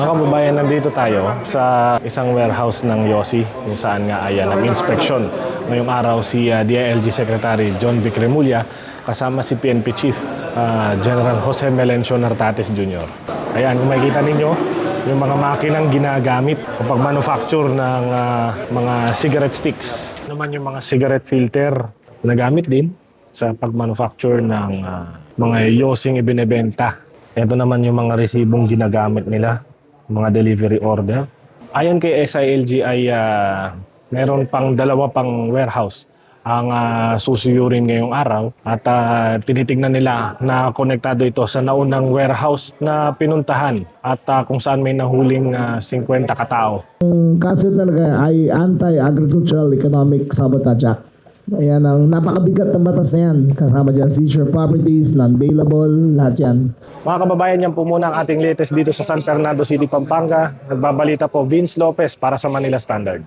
Mga kababayan, nandito tayo sa isang warehouse ng Yossi kung saan nga ay nag-inspection ngayong araw si DILG Secretary John Vic Remulla kasama si PNP Chief General Jose Melencio Nartates Jr. Ayan, kung makikita ninyo yung mga makinang ginagamit kapag manufacture ng mga cigarette sticks. Naman yung mga cigarette filter na gamit din sa pag-manufacture ng mga Yossing ibinebenta. Ito naman yung mga resibong ginagamit nila, mga delivery order. Ayon kay SILG ay meron pang dalawa pang warehouse ang susuyurin ngayong araw at tinitignan nila na konektado ito sa naunang warehouse na pinuntahan at kung saan may nahuling 50 katao. Ang kaso talaga ay Anti-Agricultural Economic Sabotage Act. Ayan, ang napakabigat ng batas na yan. Kasama dyan seizure properties, non-bailable, lahat yan. Mga kababayan, yan po muna ang ating latest dito sa San Fernando City, Pampanga. Nagbabalita po Vince Lopez para sa Manila Standard.